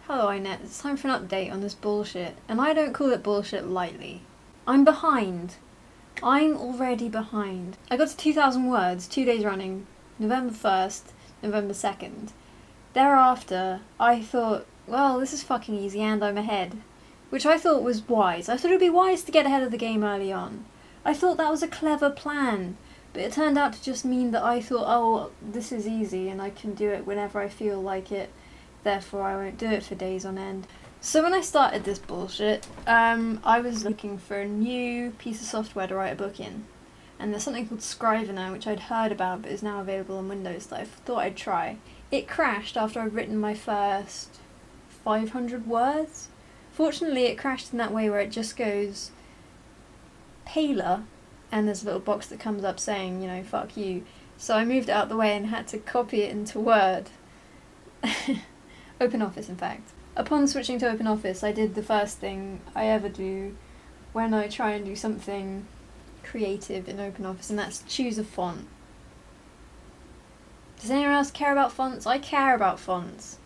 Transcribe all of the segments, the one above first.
Hello iNet, it's time for an update on this bullshit, and I don't call it bullshit lightly. I'm behind. I'm already behind. I got to 2,000 words 2 days running, November 1st, November 2nd. Thereafter, I thought, well, this is fucking easy and I'm ahead. Which I thought was wise. I thought it would be wise to get ahead of the game early on. I thought that was a clever plan, but it turned out to just mean that I thought, oh, this is easy and I can do it whenever I feel like it. Therefore I won't do it for days on end. So when I started this bullshit, I was looking for a new piece of software to write a book in. And there's something called Scrivener, which I'd heard about but is now available on Windows that I thought I'd try. It crashed after I'd written my first 500 words. Fortunately it crashed in that way where it just goes paler and there's a little box that comes up saying, you know, fuck you. So I moved it out the way and had to copy it into Word. OpenOffice, in fact. Upon switching to OpenOffice, I did the first thing I ever do when I try and do something creative in OpenOffice, and that's choose a font. Does anyone else care about fonts? I care about fonts.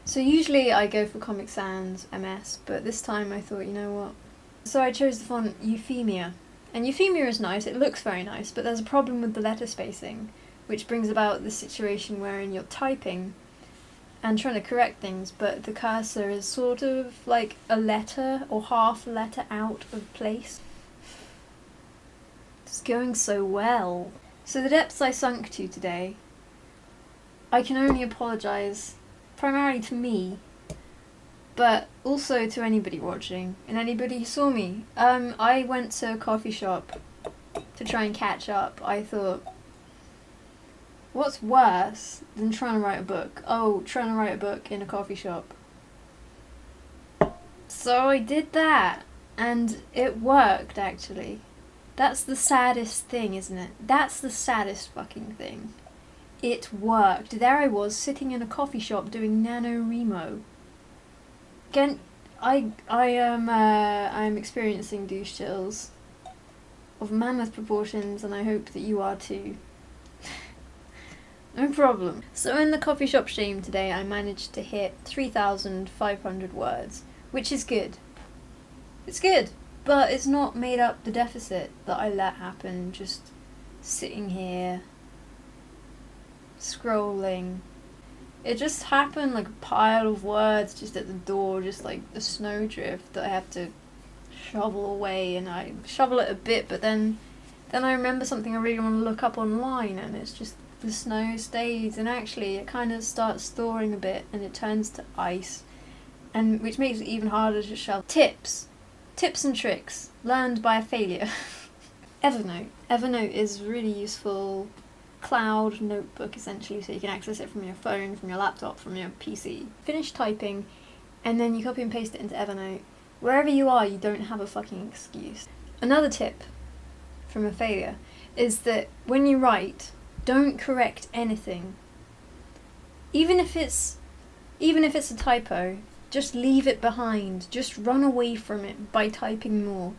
So usually I go for Comic Sans MS, but this time I thought, you know what? So I chose the font Euphemia. And Euphemia is nice, it looks very nice, but there's a problem with the letter spacing, which brings about the situation wherein you're typing and trying to correct things, but the cursor is sort of like a letter or half a letter out of place. It's going so well. So the depths I sunk to today, I can only apologise primarily to me, but also to anybody watching and anybody who saw me. I went to a coffee shop to try and catch up. I thought, what's worse than trying to write a book? Oh, trying to write a book in a coffee shop. So I did that, and it worked, actually. That's the saddest thing, isn't it? That's the saddest fucking thing. It worked. There I was, sitting in a coffee shop doing NaNoWriMo. Again, I'm experiencing douche chills of mammoth proportions, and I hope that you are too. No problem. So in the coffee shop stream today, I managed to hit 3,500 words, which is good. It's good, but it's not made up the deficit that I let happen just sitting here, scrolling. It just happened like a pile of words just at the door, just like a snowdrift that I have to shovel away, and I shovel it a bit, but then I remember something I really want to look up online, and it's just the snow stays, and actually it kind of starts thawing a bit and it turns to ice, and which makes it even harder to shovel. Tips and tricks learned by a failure. Evernote is really useful cloud notebook essentially, so you can access it from your phone, from your laptop, from your PC. Finish typing and then you copy and paste it into Evernote. Wherever you are, you don't have a fucking excuse. Another tip from a failure is that when you write, don't correct anything. Even if it's a typo, just leave it behind. Just run away from it by typing more.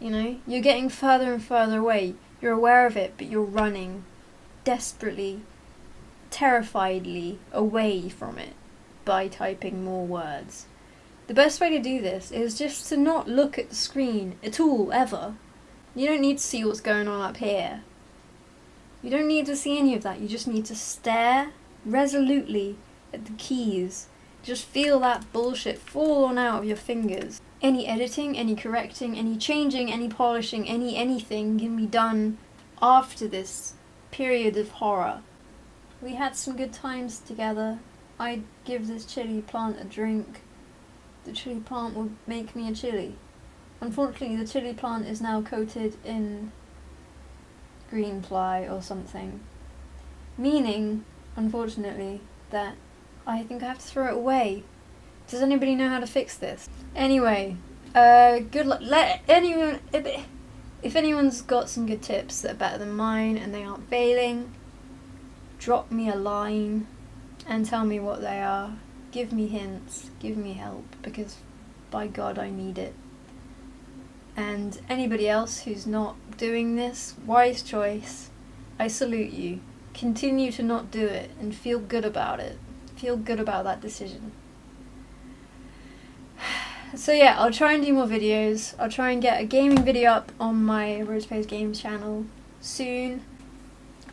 You know, you're getting further and further away. You're aware of it, but you're running desperately, terrifiedly away from it by typing more words. The best way to do this is just to not look at the screen at all, ever. You don't need to see what's going on up here. You don't need to see any of that. You just need to stare resolutely at the keys. Just feel that bullshit fall on out of your fingers. Any editing, any correcting, any changing, any polishing, anything can be done after this period of horror. We had some good times together. I'd give this chili plant a drink. The chili plant would make me a chili. Unfortunately, the chili plant is now coated in green ply or something, meaning, unfortunately, that I think I have to throw it away. Does anybody know how to fix this? Anyway, good luck. If anyone's got some good tips that are better than mine and they aren't failing, drop me a line and tell me what they are. Give me hints, give me help, because by God I need it. And anybody else who's not doing this, wise choice, I salute you. Continue to not do it and feel good about it. Feel good about that decision. So yeah, I'll try and do more videos. I'll try and get a gaming video up on my Rose Plays Games channel soon.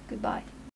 Goodbye.